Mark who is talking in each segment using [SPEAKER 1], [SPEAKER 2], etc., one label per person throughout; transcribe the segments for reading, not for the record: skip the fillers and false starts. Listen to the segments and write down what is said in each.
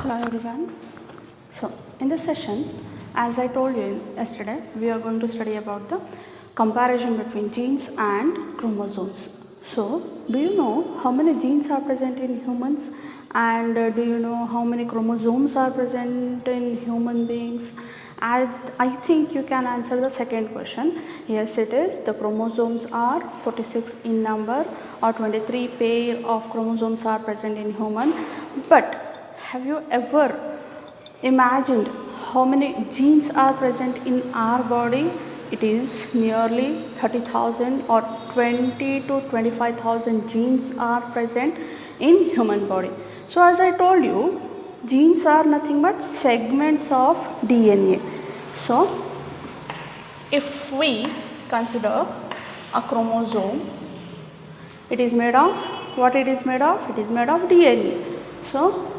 [SPEAKER 1] Hello everyone. So in this session, as I told you yesterday, we are going to study about the comparison between genes and chromosomes. So do you know how many genes are present in humans, and do you know how many chromosomes are present in human beings? I think you can answer the second question. Yes, it is. The chromosomes are 46 in number, or 23 pair of chromosomes are present in human. But have you ever imagined how many genes are present in our body? It is nearly 30,000 or 20 to 25,000 genes are present in human body. So as I told you, genes are nothing but segments of DNA. So if we consider a chromosome, it is made of what? It is made of? It is made of DNA. So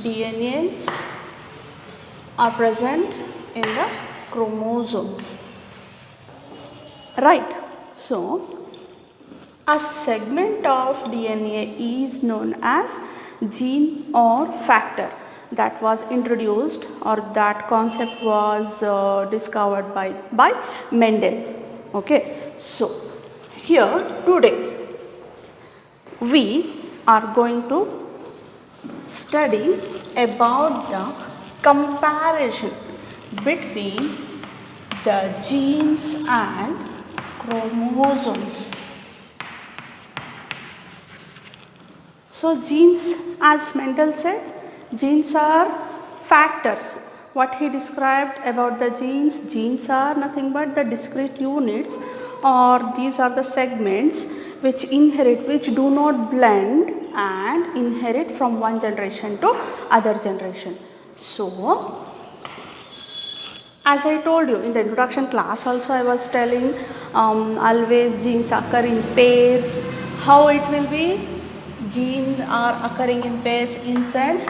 [SPEAKER 1] DNAs are present in the chromosomes, right? So a segment of DNA is known as gene or factor. That was introduced, or that concept was discovered by Mendel. Okay, so here today we are going to study about the comparison between the genes and chromosomes. So genes, as Mendel said, genes are factors. What he described about the genes are nothing but the discrete units, or these are the segments which inherit, which do not blend and inherit from one generation to other generation. So as I told you in the introduction class also, I was telling always genes occur in pairs. How it will be? Genes are occurring in pairs in sense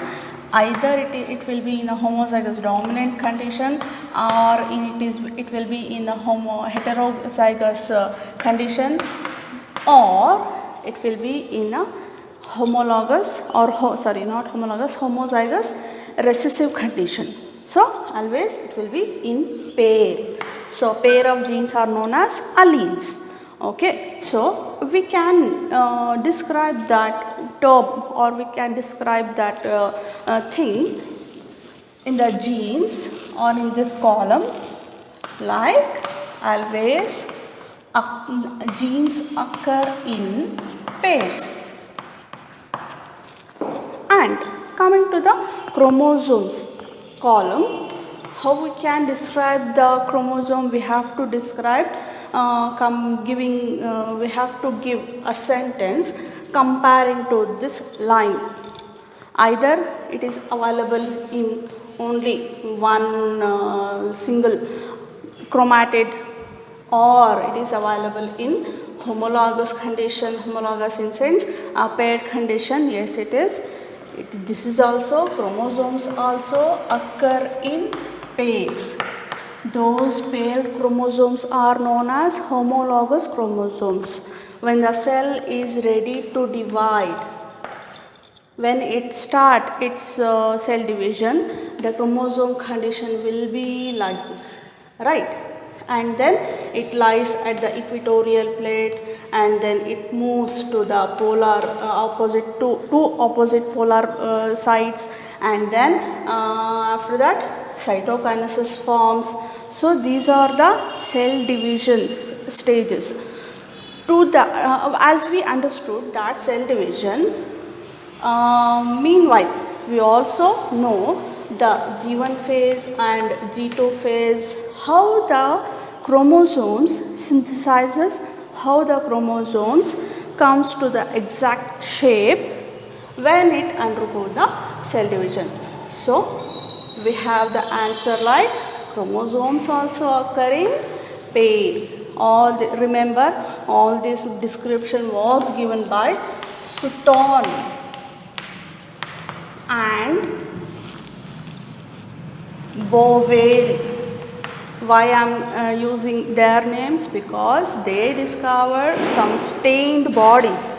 [SPEAKER 1] either it will be in a homozygous dominant condition, or it will be in a heterozygous condition, or it will be in a homologous or homozygous recessive condition. So always it will be in pair. So pair of genes are known as alleles. Okay, so we can describe that term, or we can describe that thing in the genes or in this column like always genes occur in pairs. And coming to the chromosomes column, how we can describe the chromosome? We have to describe we have to give a sentence comparing to this line. Either it is available in only one single chromatid, or it is available in homologous condition. Homologous in sense a paired condition. Yes, it is. This is also, chromosomes also occur in pairs. Those paired chromosomes are known as homologous chromosomes. When the cell is ready to divide, when it starts its cell division, the chromosome condition will be like this, right? And then it lies at the equatorial plate, and then it moves to the polar opposite two opposite polar sides, and then after that cytokinesis forms. So these are the cell divisions stages. To the as we understood that cell division, meanwhile we also know the G1 phase and G2 phase, how the chromosomes synthesizes, how the chromosomes comes to the exact shape when it undergoes the cell division. So we have the answer like chromosomes also occur in pair. Remember, all this description was given by Sutton and Boveri. Why I am using their names? Because they discovered some stained bodies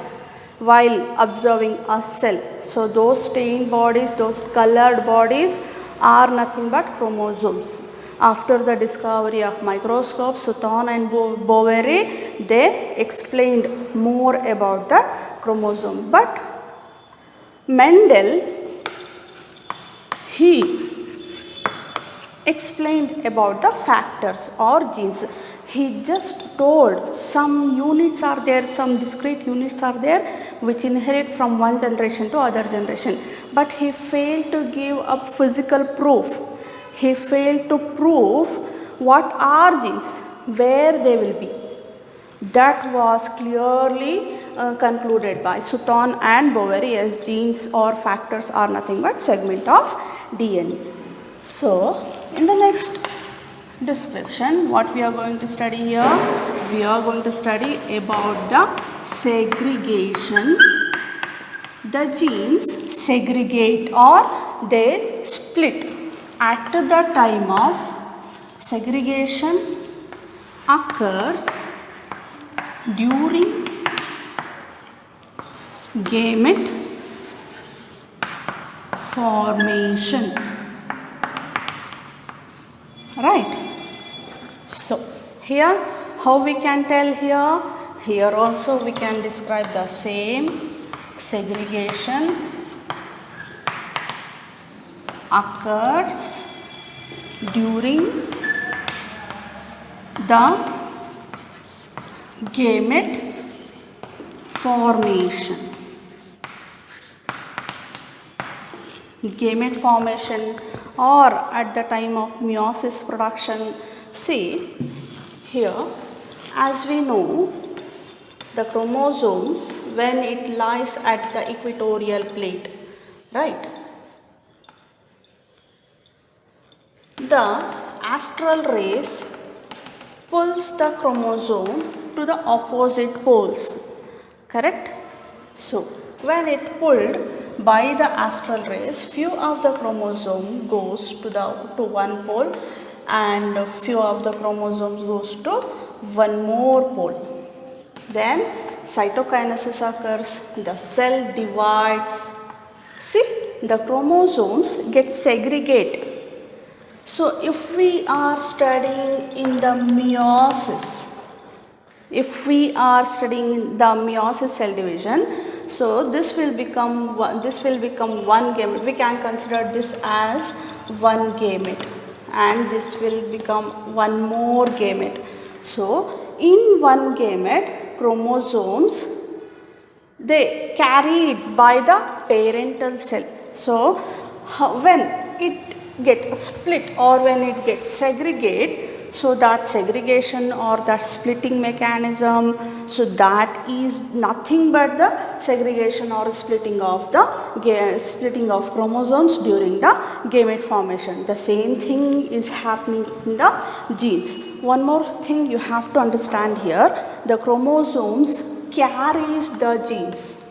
[SPEAKER 1] while observing a cell. So those stained bodies, those colored bodies are nothing but chromosomes. After the discovery of microscope, Sutton and Boveri, they explained more about the chromosome. But Mendel, he explained about the factors or genes. He just told some units are there, some discrete units are there which inherit from one generation to other generation. But he failed to give a physical proof. He failed to prove what are genes, where they will be. That was clearly concluded by Sutton and Boveri as genes or factors are nothing but segment of DNA. So, in the next description, what we are going to study here, we are going to study about the segregation. The genes segregate or they split at the time of segregation occurs during gamete formation. Right. So, here how we can tell here? Here also we can describe the same. Segregation occurs during the gamete formation. Gamete formation or at the time of meiosis production. See here, as we know, the chromosomes when it lies at the equatorial plate, right? The astral rays pulls the chromosome to the opposite poles, correct? So, when it pulled by the astral rays, few of the chromosome goes to one pole and few of the chromosomes goes to one more pole. Then cytokinesis occurs, the cell divides. See, the chromosomes get segregate. So, if we are studying in the meiosis, cell division, so this will become one gamete. We can consider this as one gamete, and this will become one more gamete. So, in one gamete, chromosomes they carried by the parental cell. So, when it gets split or when it gets segregate, so that segregation or that splitting mechanism, so that is nothing but the segregation or splitting of chromosomes during the gamete formation. The same thing is happening in the genes. One more thing you have to understand here, the chromosomes carries the genes,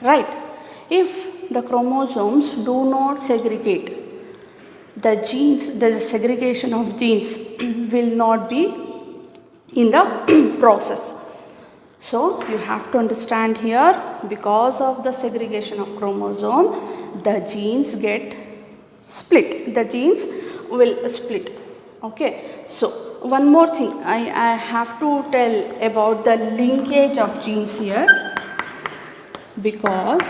[SPEAKER 1] right? If the chromosomes do not segregate, the segregation of genes will not be in the process. So, you have to understand here, because of the segregation of chromosome, the genes get split. The genes will split. Okay. So, one more thing I have to tell about the linkage of genes here, because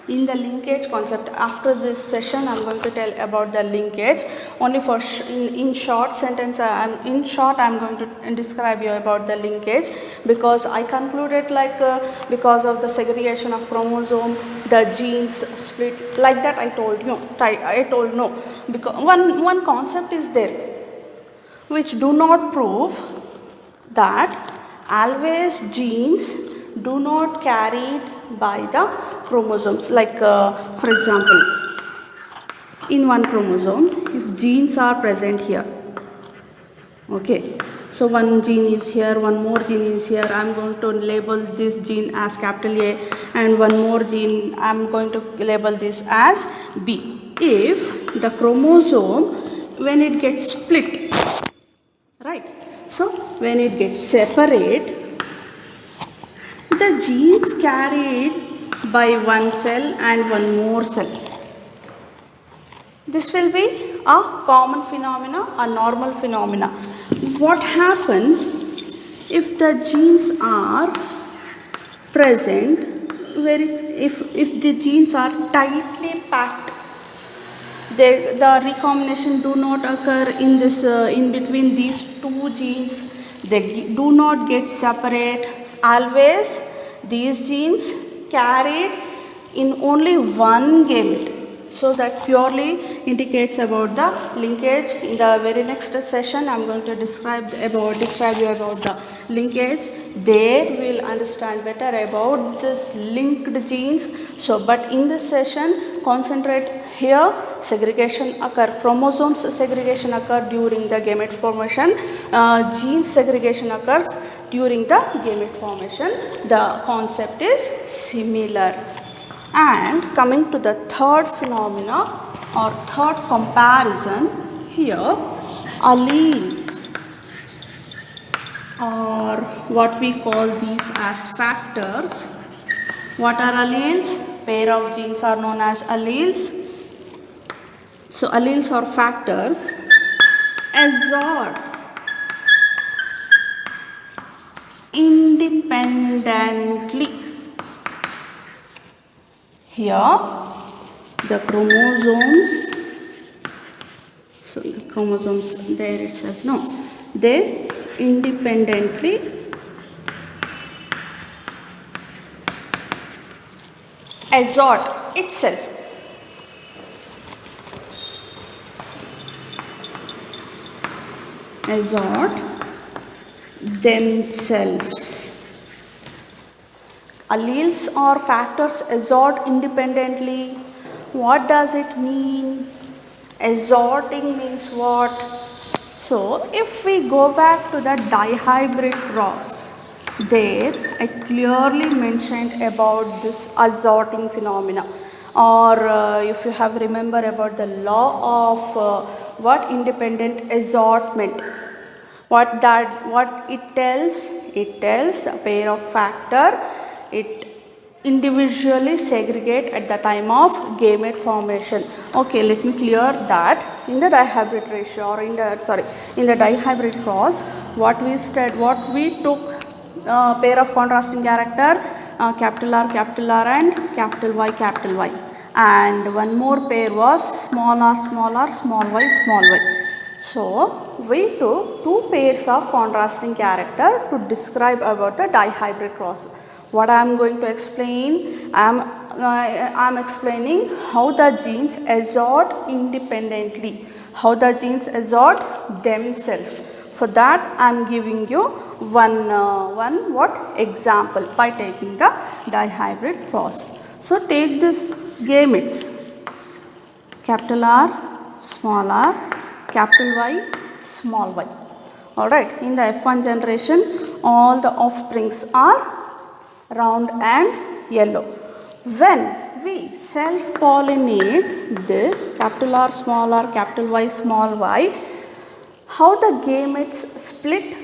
[SPEAKER 1] in the linkage concept, after this session I am going to tell about the linkage. Only for in short sentence, I am going to describe you about the linkage, because I concluded like because of the segregation of chromosome the genes split, like that I told you. I told no, because one concept is there which do not prove that always genes do not carried by the chromosomes. Like for example, in one chromosome, if genes are present here, okay, so one gene is here, one more gene is here, I am going to label this gene as capital A, and one more gene I am going to label this as B. If the chromosome, when it gets split, right, so when it gets separate, the genes carried by one cell and one more cell. This will be a common phenomena, a normal phenomena. What happens if the genes are present, if the genes are tightly packed, the recombination do not occur in this in between these two genes, they do not get separate. Always these genes carried in only one gamete. So that purely indicates about the linkage. In the very next session I am going to describe you about the linkage. There we will understand better about this linked genes. So but in this session concentrate here. Segregation occur, chromosomes segregation occur during the gamete formation, gene segregation occurs during the gamete formation. The concept is similar. And coming to the third phenomena or third comparison, here alleles, or what we call these as factors. What are alleles? Pair of genes are known as alleles. So alleles or factors assort independently. Here the chromosomes, so the chromosomes there itself, no, they independently assort itself. Assort themselves. Alleles or factors assort independently. What does it mean? Assorting means what? So if we go back to the dihybrid cross, there I clearly mentioned about this assorting phenomena. Or if you have remember about the law of what independent assortment, what it tells? It tells a pair of factor, it individually segregate at the time of gamete formation. Okay, let me clear that. In the dihybrid ratio or in the dihybrid cross, what we took pair of contrasting character, capital R and capital Y, and one more pair was small r, small y. So we took two pairs of contrasting character to describe about the dihybrid cross. What I am going to explain? I am explaining how the genes assort independently, how the genes assort themselves. For that I am giving you one example by taking the dihybrid cross. So take this gametes, capital R, capital Y, small y. Alright, in the F1 generation all the offsprings are round and yellow. When we self-pollinate this capital R, capital Y, small y, how the gametes split?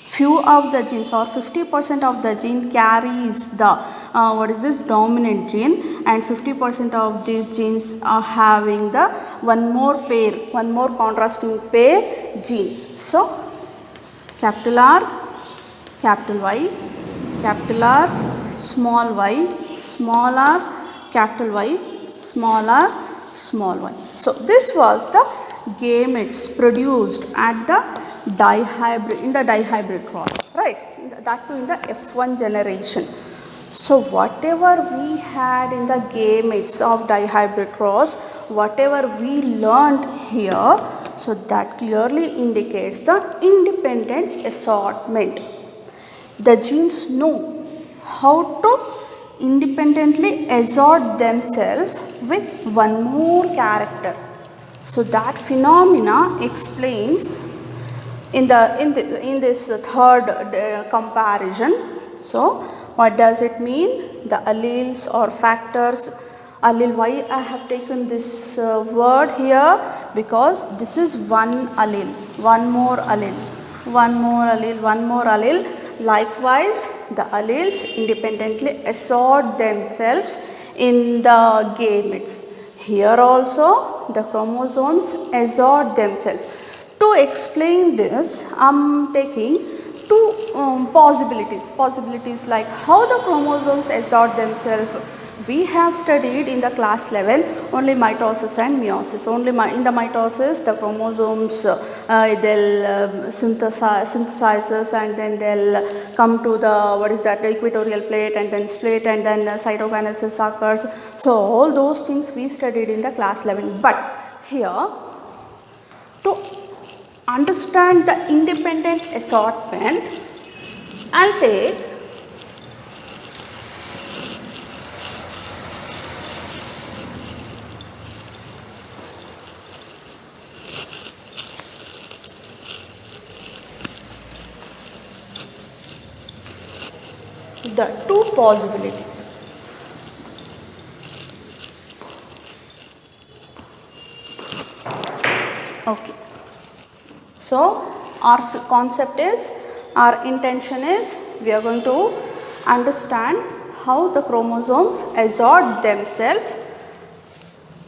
[SPEAKER 1] Few of the genes or 50% of the gene carries the dominant gene, and 50% of these genes are having the one more contrasting pair gene. So capital R, capital Y, capital R, small y, small r, capital Y, small r, small y. So this was the gametes produced at the dihybrid cross, right? That too in the F1 generation. So whatever we had in the gametes of dihybrid cross, whatever we learnt here, so that clearly indicates the independent assortment. The genes know how to independently assort themselves with one more character. So that phenomena explains in this third comparison. So what does it mean? The alleles or factors. Allele, why I have taken this word here? Because this is one allele, one more allele, Likewise, the alleles independently assort themselves in the gametes. Here also the chromosomes assort themselves. To explain this, I am taking two possibilities like how the chromosomes assort themselves. We have studied in the class level only mitosis and meiosis. Only in the mitosis the chromosomes they'll synthesizes and then they'll come to the equatorial plate and then split and then cytokinesis occurs. So all those things we studied in the class level. But here to understand the independent assortment, I'll take the two possibilities. Okay. So our concept is, our intention is, we are going to understand how the chromosomes assort themselves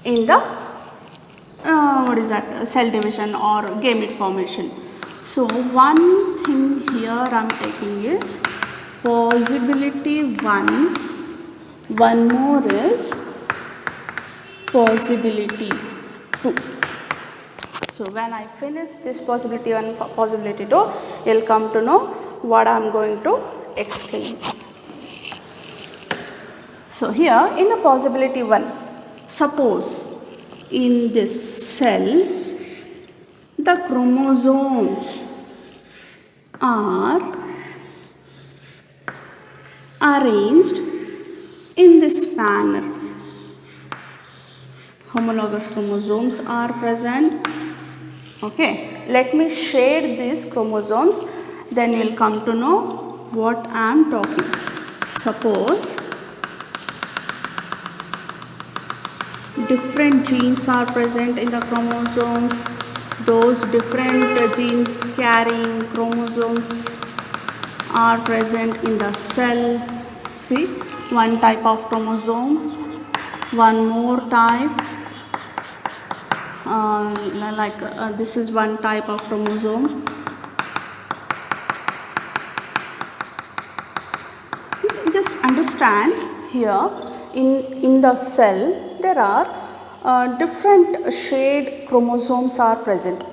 [SPEAKER 1] in the cell division or gamete formation. So one thing here I am taking is possibility 1, one more is possibility 2. So when I finish this possibility 1, possibility 2, you will come to know what I am going to explain. So here in the possibility 1, suppose in this cell the chromosomes are arranged in this manner. Homologous chromosomes are present. Okay, let me shade these chromosomes, then you will come to know what I am talking. Suppose different genes are present in the chromosomes. Those different genes carrying chromosomes are present in the cell. See, one type of chromosome, one more type, this is one type of chromosome. Just understand here in the cell there are different shade chromosomes are present.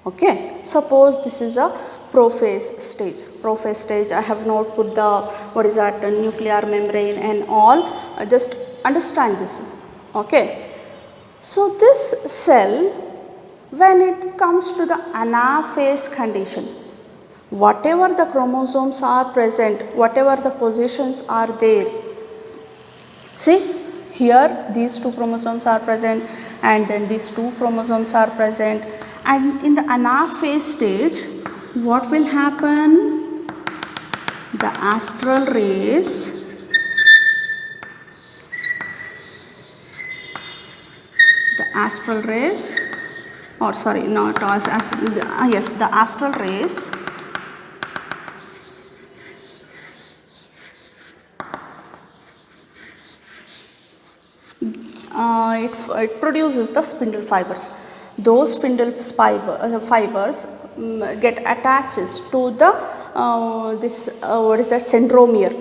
[SPEAKER 1] Okay, suppose this is a prophase stage. Prophase stage, I have not put the nuclear membrane and all. Just understand this. Okay. So this cell, when it comes to the anaphase condition, whatever the chromosomes are present, whatever the positions are there, see here these two chromosomes are present and then these two chromosomes are present, and in the anaphase stage what will happen? The astral rays or sorry, not as yes, the astral rays it produces the spindle fibers. Those spindle fibers get attached to the centromere.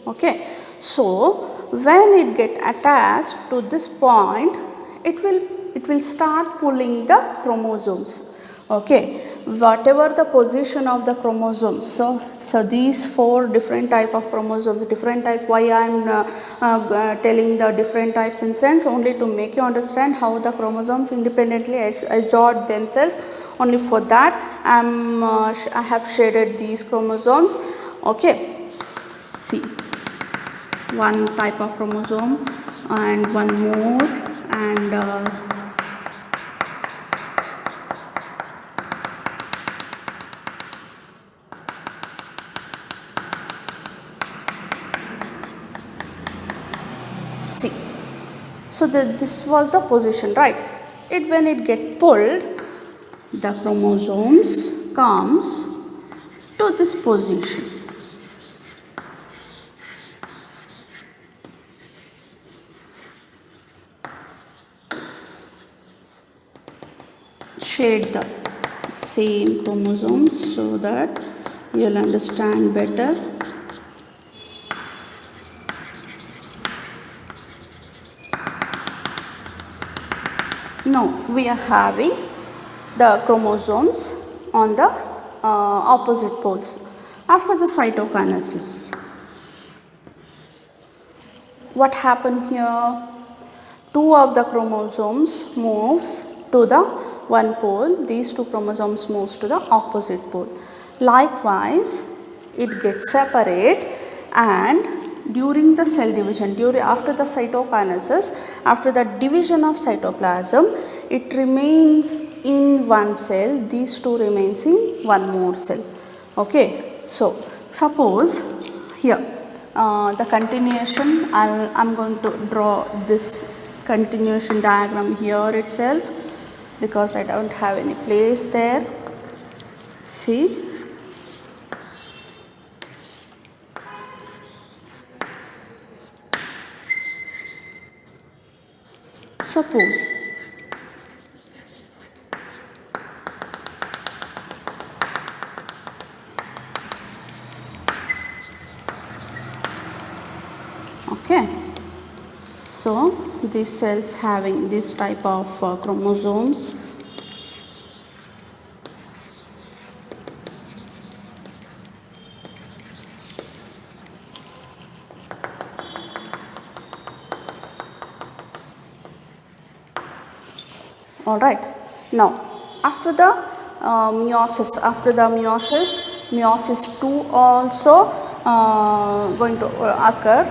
[SPEAKER 1] Okay, so when it get attached to this point, it will start pulling the chromosomes. Okay, whatever the position of the chromosomes. So these 4 different type of chromosomes, different type. Why I am telling the different types in sense only to make you understand how the chromosomes independently assort themselves. Only for that I have shaded these chromosomes. Okay, see, one type of chromosome and one more, and see. So this was the position, right? When it get pulled, the chromosomes comes to this position. shade the same chromosomes so that you'll understand better. Now we are having the chromosomes on the opposite poles after the cytokinesis. What happened here? Two of the chromosomes moves to the one pole, these two chromosomes moves to the opposite pole. Likewise, it gets separate, and during the cell division, after the cytokinesis, after the division of cytoplasm, it remains in one cell, these two remains in one more cell. Okay, so suppose here the continuation, I'm going to draw this continuation diagram here itself because I don't have any place there. See, suppose okay, so these cells having this type of chromosomes. All right. Now, after the meiosis, meiosis 2 also going to occur.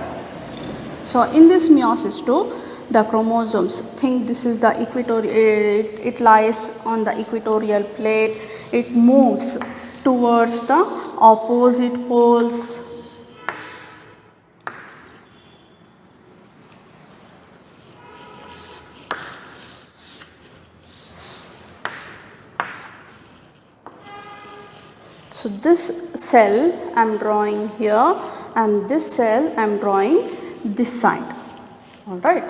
[SPEAKER 1] So, in this meiosis 2, the chromosomes, think this is the equatorial, it lies on the equatorial plate, it moves towards the opposite poles. So, this cell I am drawing here and this cell I am drawing this side. Alright.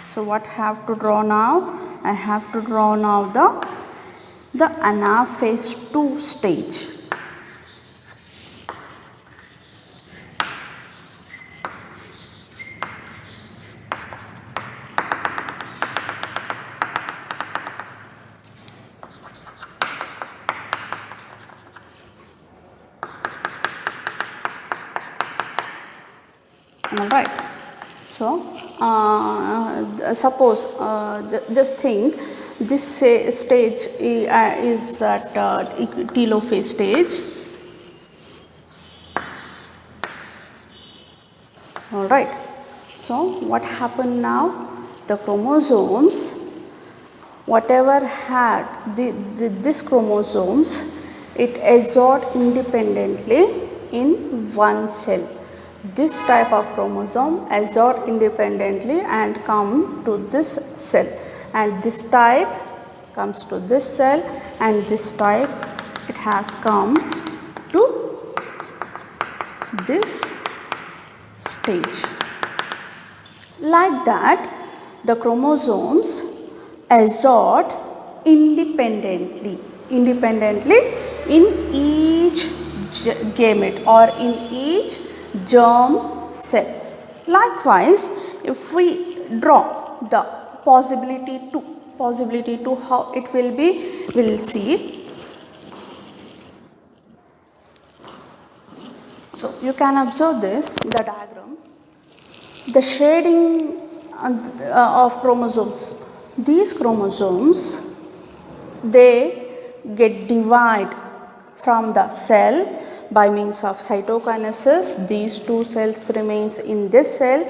[SPEAKER 1] So, what I have to draw now? I have to draw now the anaphase 2 stage. Alright. So, suppose just think this stage is at telophase stage. Alright. So, what happened now? The chromosomes, whatever had this chromosomes, it adsorbed independently in one cell. This type of chromosome adsorb independently and come to this cell, and this type comes to this cell, and this type it has come to this stage. Like that, the chromosomes adsorb independently in each gamete or in each germ cell. Likewise, if we draw the possibility to how it will be, we will see. So, you can observe this, the diagram, the shading of chromosomes. These chromosomes, they get divided from the cell by means of cytokinesis. These two cells remains in this cell,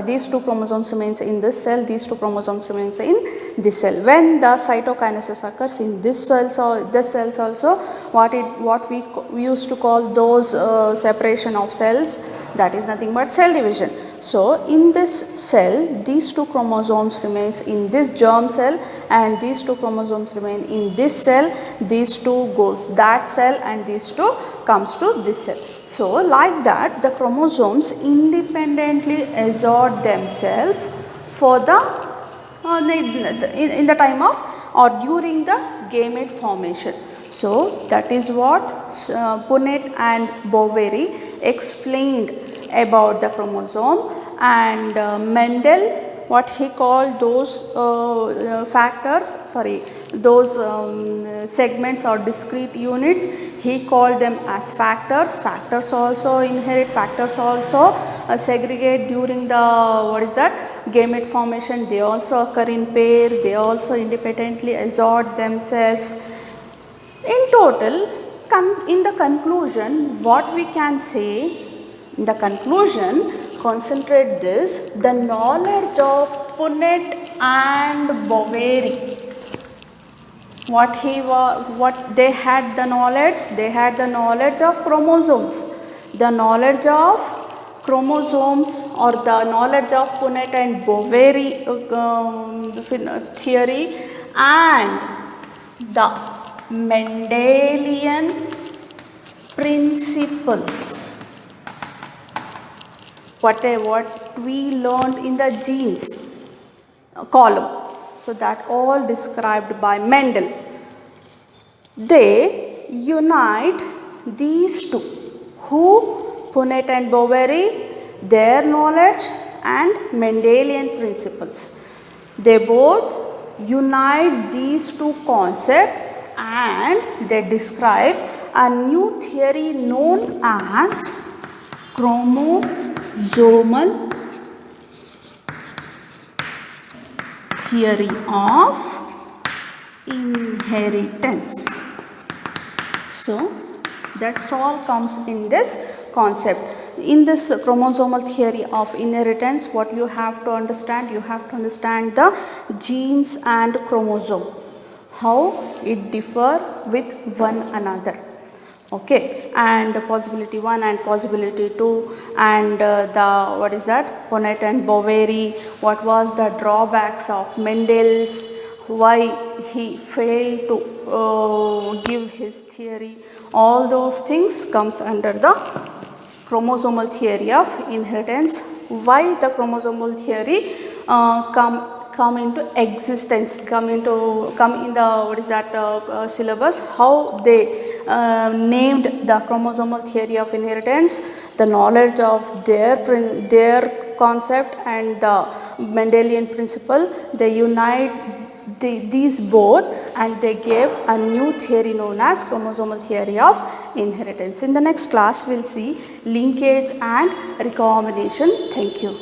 [SPEAKER 1] these two chromosomes remains in this cell, these two chromosomes remains in this cell. When the cytokinesis occurs in this cells also, what we used to call those separation of cells, that is nothing but cell division. So, in this cell, these two chromosomes remains in this germ cell, and these two chromosomes remain in this cell, these two goes that cell, and these two comes to this cell. So, like that, the chromosomes independently adsorb themselves for the in the time of or during the gamete formation. So that is what Punnett and Boveri explained about the chromosome, and Mendel, what he called those those segments or discrete units, he called them as factors. Factors also inherit, factors also segregate during the gamete formation. They also occur in pair, they also independently assort themselves. In total, in the conclusion, what we can say, in the conclusion, concentrate this: the knowledge of Punnett and Boveri, what they had the knowledge of chromosomes. The knowledge of chromosomes, or the knowledge of Punnett and Boveri theory, and the Mendelian principles, what we learned in the genes column. So that all described by Mendel. They unite these two, who? Punnett and Boveri, their knowledge and Mendelian principles. They both unite these two concepts and they describe a new theory known as chromosomal theory of inheritance. So that's all comes in this concept. In this chromosomal theory of inheritance, what you have to understand? You have to understand the genes and chromosome, how it differ with one another. Okay, and possibility 1 and possibility 2, and Punnett and Boveri, what was the drawbacks of Mendel's, why he failed to give his theory. All those things comes under the chromosomal theory of inheritance. Why the chromosomal theory come into existence, come in the syllabus, how they named the chromosomal theory of inheritance, the knowledge of their concept and the Mendelian principle. They unite these both and they gave a new theory known as chromosomal theory of inheritance. In the next class, we will see linkage and recombination. Thank you.